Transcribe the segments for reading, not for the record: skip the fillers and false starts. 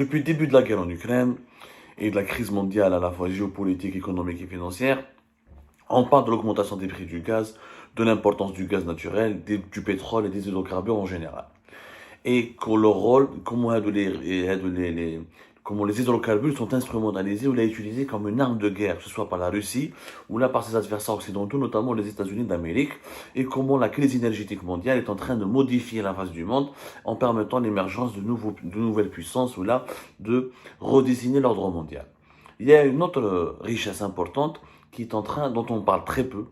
Depuis le début de la guerre en Ukraine et de la crise mondiale à la fois géopolitique, économique et financière, on parle de l'augmentation des prix du gaz, de l'importance du gaz naturel, du pétrole et des hydrocarbures en général. Et que leur rôle, comment les hydrocarbures sont instrumentalisés ou utilisés comme une arme de guerre, que ce soit par la Russie ou là par ses adversaires occidentaux, notamment les États-Unis d'Amérique, et comment la crise énergétique mondiale est en train de modifier la face du monde en permettant l'émergence de nouvelles puissances ou là de redessiner l'ordre mondial. Il y a une autre richesse importante qui est en train, dont on parle très peu,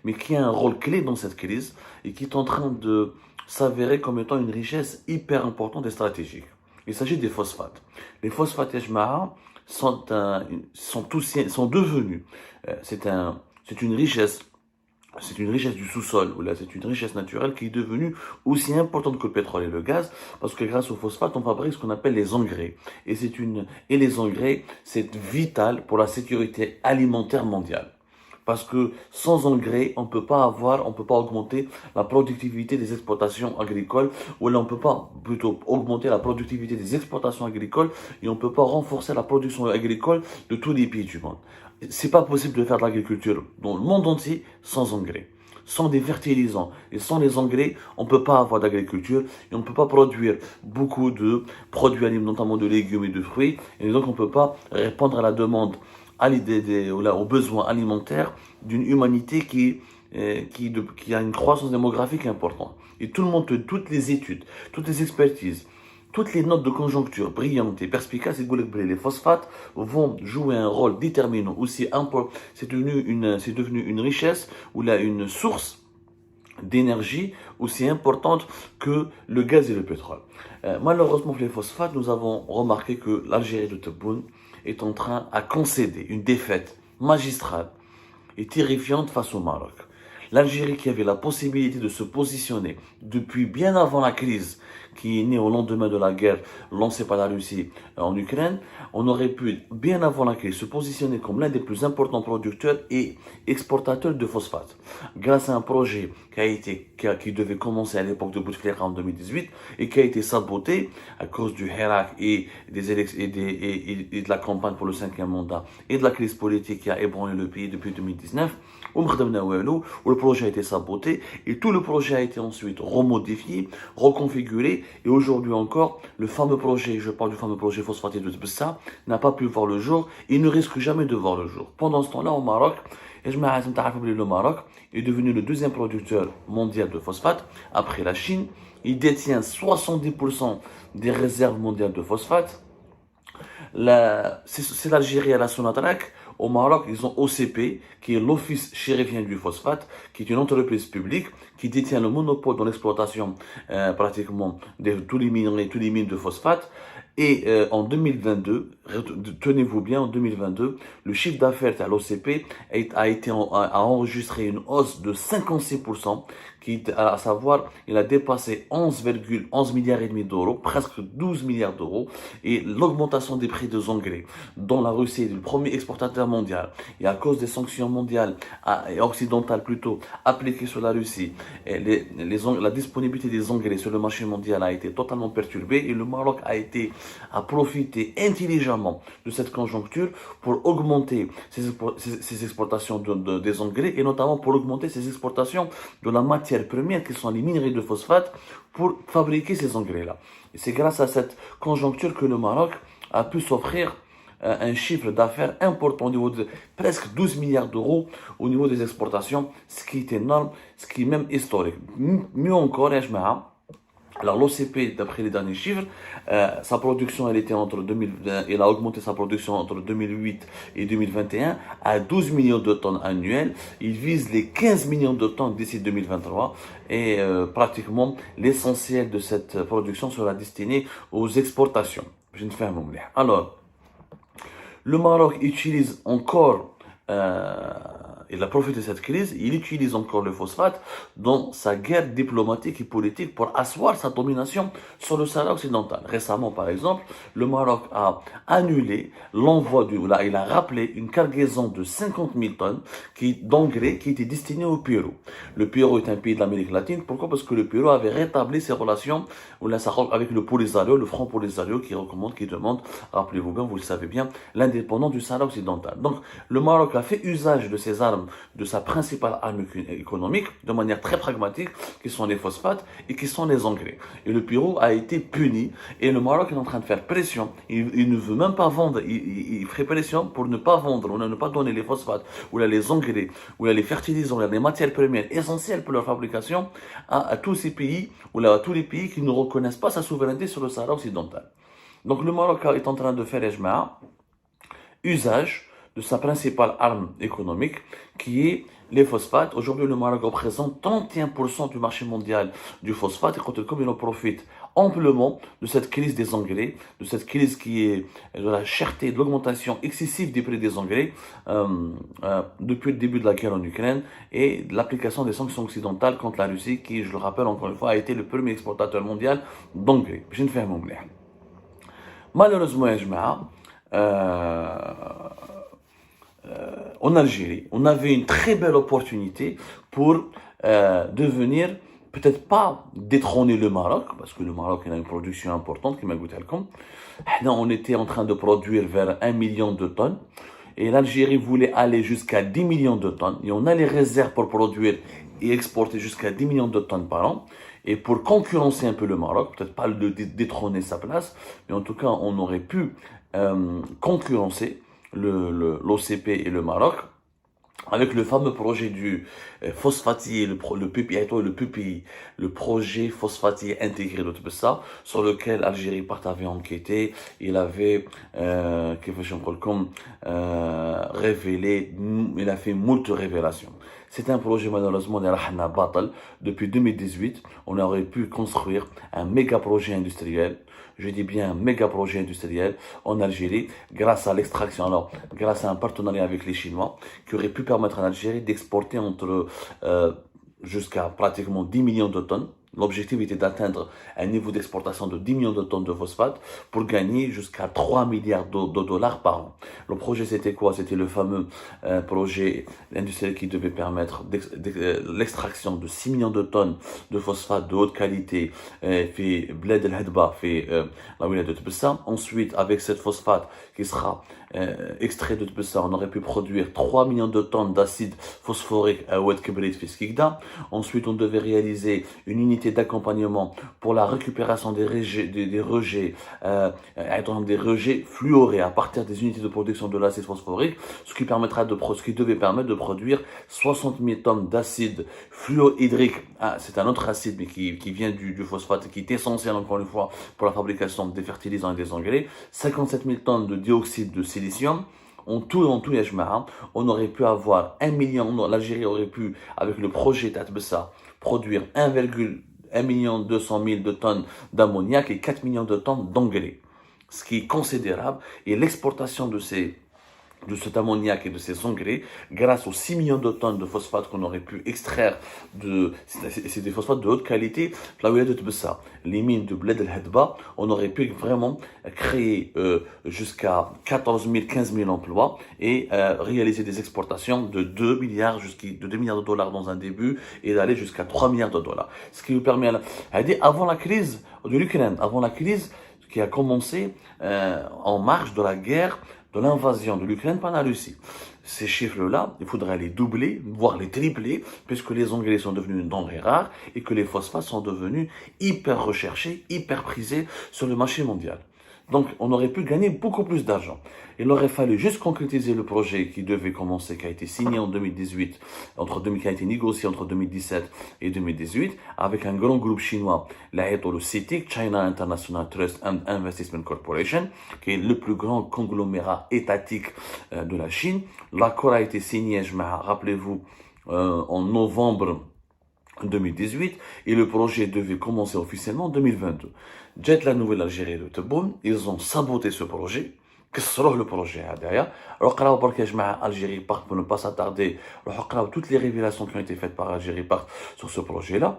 mais qui a un rôle clé dans cette crise et qui est en train de s'avérer comme étant une richesse hyper importante et stratégique. Il s'agit des phosphates. Les phosphates Ejma'a sont devenus, c'est une richesse. C'est une richesse du sous-sol, ou là c'est une richesse naturelle qui est devenue aussi importante que le pétrole et le gaz, parce que grâce aux phosphates, on fabrique ce qu'on appelle les engrais. Et les engrais, c'est vital pour la sécurité alimentaire mondiale. Parce que sans engrais, on peut pas augmenter la productivité des exploitations agricoles, ou là on peut pas plutôt augmenter la productivité des exportations agricoles, et on peut pas renforcer la production agricole de tous les pays du monde. C'est pas possible de faire de l'agriculture dans le monde entier sans engrais. Sans des fertilisants et sans les engrais, on ne peut pas avoir d'agriculture et on ne peut pas produire beaucoup de produits alimentaires, notamment de légumes et de fruits. Et donc, on ne peut pas répondre à la demande, aux besoins alimentaires d'une humanité qui a une croissance démographique importante. Et tout le monde, toutes les études, toutes les expertises, toutes les notes de conjoncture brillantes et perspicaces, les phosphates vont jouer un rôle déterminant. Aussi important, c'est devenu une richesse ou là une source d'énergie aussi importante que le gaz et le pétrole. Malheureusement pour les phosphates, nous avons remarqué que l'Algérie de Tebboune est en train de concéder une défaite magistrale et terrifiante face au Maroc. L'Algérie qui avait la possibilité de se positionner depuis bien avant la crise qui est née au lendemain de la guerre lancée par la Russie en Ukraine, on aurait pu bien avant la crise se positionner comme l'un des plus importants producteurs et exportateurs de phosphate. Grâce à un projet qui devait commencer à l'époque de Bouteflika en 2018 et qui a été saboté à cause du Hirak et de la campagne pour le 5e mandat et de la crise politique qui a ébranlé le pays depuis 2019, où le projet a été saboté et tout le projet a été ensuite remodifié, reconfiguré et aujourd'hui encore, le fameux projet, je parle du fameux projet phosphaté de Tbessa, n'a pas pu voir le jour et ne risque jamais de voir le jour. Pendant ce temps-là, au Maroc, le Maroc est devenu le deuxième producteur mondial de phosphate après la Chine. Il détient 70% des réserves mondiales de phosphate. C'est l'Algérie à la Sonatrach. Au Maroc, ils ont OCP, qui est l'Office chérifien du phosphate, qui est une entreprise publique qui détient le monopole dans l'exploitation pratiquement de tous les minerais, tous les mines de phosphate. Et en 2022, tenez-vous bien, en 2022, le chiffre d'affaires à l'OCP a enregistré une hausse de 56%, à savoir, il a dépassé 11,11 milliards et demi d'euros, presque 12 milliards d'euros, et l'augmentation des prix des engrais, dont la Russie est le premier exportateur mondial, et à cause des sanctions mondiales et occidentales plutôt appliquées sur la Russie, la disponibilité des engrais sur le marché mondial a été totalement perturbée, et le Maroc a profité intelligemment de cette conjoncture pour augmenter ses exportations des engrais et notamment pour augmenter ses exportations de la matière première qui sont les minerais de phosphate pour fabriquer ces engrais-là. Et c'est grâce à cette conjoncture que le Maroc a pu s'offrir un chiffre d'affaires important au niveau de presque 12 milliards d'euros au niveau des exportations, ce qui est énorme, ce qui est même historique. Mieux encore, alors l'OCP, d'après les derniers chiffres, sa production, elle a augmenté sa production entre 2008 et 2021 à 12 millions de tonnes annuelles. Il vise les 15 millions de tonnes d'ici 2023 et pratiquement l'essentiel de cette production sera destiné aux exportations. Je ne fais un moment. Alors, le Maroc utilise encore il a profité de cette crise, il utilise encore le phosphate dans sa guerre diplomatique et politique pour asseoir sa domination sur le Sahara occidental. Récemment, par exemple, le Maroc a annulé l'envoi il a rappelé une cargaison de 50 000 tonnes d'engrais qui était destinée au Pérou. Le Pérou est un pays de l'Amérique latine. Pourquoi? Parce que le Pérou avait rétabli ses relations avec le Polisario, le Front Polisario qui demande, rappelez-vous bien, vous le savez bien, l'indépendance du Sahara occidental. Donc, le Maroc a fait usage de ses armes, de sa principale arme économique, de manière très pragmatique, qui sont les phosphates et qui sont les engrais. Et le Pérou a été puni, et le Maroc est en train de faire pression. Il ne veut même pas vendre, il ferait pression pour ne pas vendre, ou ne pas donner les phosphates, ou les engrais, ou les fertilisants, les matières premières essentielles pour leur fabrication à tous ces pays, ou à tous les pays qui ne reconnaissent pas sa souveraineté sur le Sahara occidental. Donc le Maroc est en train de faire usage de sa principale arme économique, qui est les phosphates. Aujourd'hui, le Maroc représente 31% du marché mondial du phosphate, et comme il en profite amplement de cette crise des engrais, de cette crise qui est de la cherté, de l'augmentation excessive des prix des engrais depuis le début de la guerre en Ukraine, et de l'application des sanctions occidentales contre la Russie, qui, je le rappelle encore une fois, a été le premier exportateur mondial d'engrais. Je ne fais un Malheureusement, en Algérie, on avait une très belle opportunité pour devenir, peut-être pas détrôner le Maroc, parce que le Maroc a une production importante, qui m'a goûté comme. On était en train de produire vers 1 million de tonnes, et l'Algérie voulait aller jusqu'à 10 millions de tonnes, et on a les réserves pour produire et exporter jusqu'à 10 millions de tonnes par an. Et pour concurrencer un peu le Maroc, peut-être pas le détrôner sa place, mais en tout cas, on aurait pu concurrencer l'OCP et le Maroc avec le fameux projet du phosphatier, le PPI, le projet phosphatier intégré de Tbessa, sur lequel Algérie avait enquêté. Il avait révélé, il a fait moult révélations. C'est un projet, malheureusement, depuis 2018. On aurait pu construire un méga projet industriel, je dis bien un méga projet industriel en Algérie, grâce à l'extraction, alors grâce à un partenariat avec les Chinois, qui aurait pu permettre à l'Algérie d'exporter jusqu'à pratiquement 10 millions de tonnes. L'objectif était d'atteindre un niveau d'exportation de 10 millions de tonnes de phosphate pour gagner jusqu'à 3 milliards de dollars par an. Le projet, c'était quoi? C'était le fameux projet industriel qui devait permettre l'extraction de 6 millions de tonnes de phosphate de haute qualité fait Bled El Hadba, fait la wilaya de Tbessa. Ensuite, avec cette phosphate qui sera extrait de Tbessa, on aurait pu produire 3 millions de tonnes d'acide phosphorique à Oued Kibrit Fiskigda. Ensuite, on devait réaliser une unité d'accompagnement pour la récupération des rejets fluorés à partir des unités de production de l'acide phosphorique, ce qui devait permettre de produire 60 000 tonnes d'acide fluorhydrique. C'est un autre acide, mais qui vient du phosphate, qui est essentiel, encore une fois, pour la fabrication des fertilisants et des engrais. 57 000 tonnes de dioxyde de silicium. En tout, on aurait pu avoir 1 million, l'Algérie aurait pu, avec le projet Tatbessa, produire 1,1 million 200 000 de tonnes d'ammoniac et 4 millions de tonnes d'engrais. Ce qui est considérable, et l'exportation de cet ammoniac et de ces engrais, grâce aux 6 millions de tonnes de phosphate qu'on aurait pu extraire c'est des phosphates de haute qualité, la wilaya de Tbessa, les mines de Bled El Hadba, on aurait pu vraiment créer jusqu'à 14 000, 15 000 emplois et réaliser des exportations de 2 milliards de dollars dans un début et d'aller jusqu'à 3 milliards de dollars. Ce qui nous permet, avant la crise de l'Ukraine, avant la crise qui a commencé en marge de la guerre, de l'invasion de l'Ukraine par la Russie. Ces chiffres-là, il faudrait les doubler, voire les tripler, puisque les engrais sont devenus une denrée rare et que les phosphates sont devenus hyper recherchés, hyper prisés sur le marché mondial. Donc, on aurait pu gagner beaucoup plus d'argent. Il aurait fallu juste concrétiser le projet qui devait commencer, qui a été signé en 2018, qui a été négocié entre 2017 et 2018, avec un grand groupe chinois, le CITIC, China International Trust and Investment Corporation, qui est le plus grand conglomérat étatique de la Chine. L'accord a été signé, rappelez-vous, en novembre 2018, et le projet devait commencer officiellement en 2022. Jet la Nouvelle Algérie de Tebboune, ils ont saboté ce projet, كسروه le projet هذايا. Alors قراو برك يا جماعة Algérie Part pour ne pas s'attarder. Alors قراو toutes les révélations qui ont été faites par Algérie Part sur ce projet-là.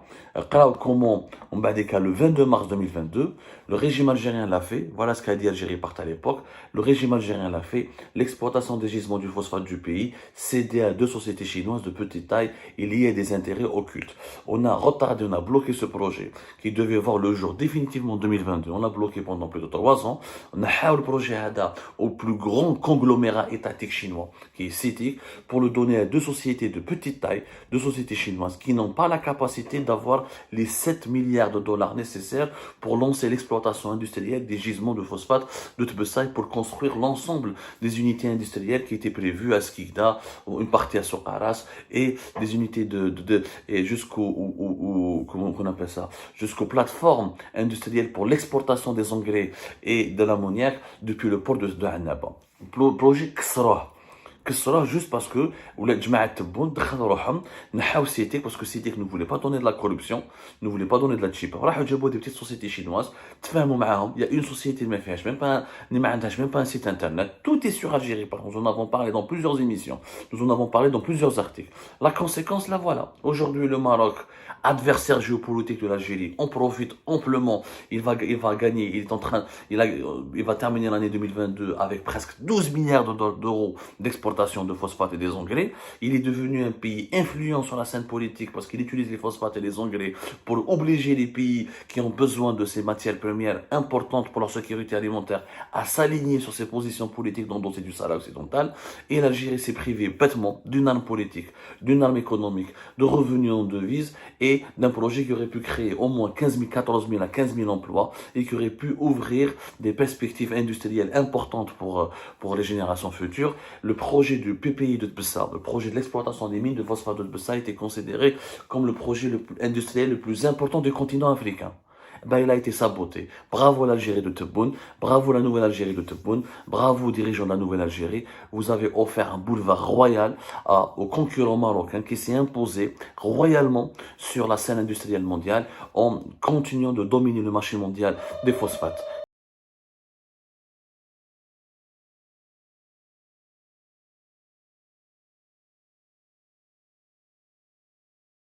قراو comment on bat des cas le 22 mars 2022. Le régime algérien l'a fait. Voilà ce qu'a dit Algérie Part à l'époque. Le régime algérien l'a fait. L'exploitation des gisements du phosphate du pays cédée à deux sociétés chinoises de petite taille et liées à des intérêts occultes. On a retardé, on a bloqué ce projet qui devait voir le jour définitivement en 2022. On l'a bloqué pendant plus de 3 ans. On a حاول le projet HADA au plus grand conglomérat étatique chinois, qui est CITIC, pour le donner à deux sociétés de petite taille, deux sociétés chinoises qui n'ont pas la capacité d'avoir les 7 milliards de dollars nécessaires pour lancer l'exploitation industrielle des gisements de phosphate de Tbessaï pour construire l'ensemble des unités industrielles qui étaient prévues à Skikda, une partie à Sokaras et des unités et comment on appelle ça, jusqu'aux plateformes industrielles pour l'exportation des engrais et de l'ammoniac depuis le port de Annaba. Le projet كسروه juste parce que ولاد جماعة تبون دخلوا روحهم نحاو سيتيك parce que سيتيك ne voulait pas donner de la corruption, ne voulait pas donner de la cheap. راحوا جابوا des petites sociétés chinoises, تفاهموا معاهم. Il y a une société اللي ما فيهاش même pas اللي ما عندهاش même pas un site internet. Tout est sur Algérie. Par contre, nous en avons parlé dans plusieurs émissions. Nous en avons parlé dans plusieurs articles. La conséquence, la voilà. Aujourd'hui, le Maroc, adversaire géopolitique de l'Algérie, en profite amplement. Il va gagner. Il va terminer l'année 2022 avec presque 12 milliards d'euros d'exportation de phosphate et des engrais. Il est devenu un pays influent sur la scène politique parce qu'il utilise les phosphates et les engrais pour obliger les pays qui ont besoin de ces matières premières importantes pour leur sécurité alimentaire à s'aligner sur ces positions politiques dans le dossier du Sahara occidental. Et l'Algérie s'est privée bêtement d'une arme politique, d'une arme économique, de revenus en devises et d'un projet qui aurait pu créer au moins 14 000 à 15 000 emplois et qui aurait pu ouvrir des perspectives industrielles importantes pour les générations futures. Le projet du PPI de Tbessa, le projet de l'exploitation des mines de phosphate de Tbessa, a été considéré comme le projet industriel le plus important du continent africain. Ben, il a été saboté. Bravo l'Algérie de Tebboune, bravo la nouvelle Algérie de Tebboune, bravo aux dirigeants de la nouvelle Algérie. Vous avez offert un boulevard royal aux concurrents marocains qui s'est imposé royalement sur la scène industrielle mondiale en continuant de dominer le marché mondial des phosphates.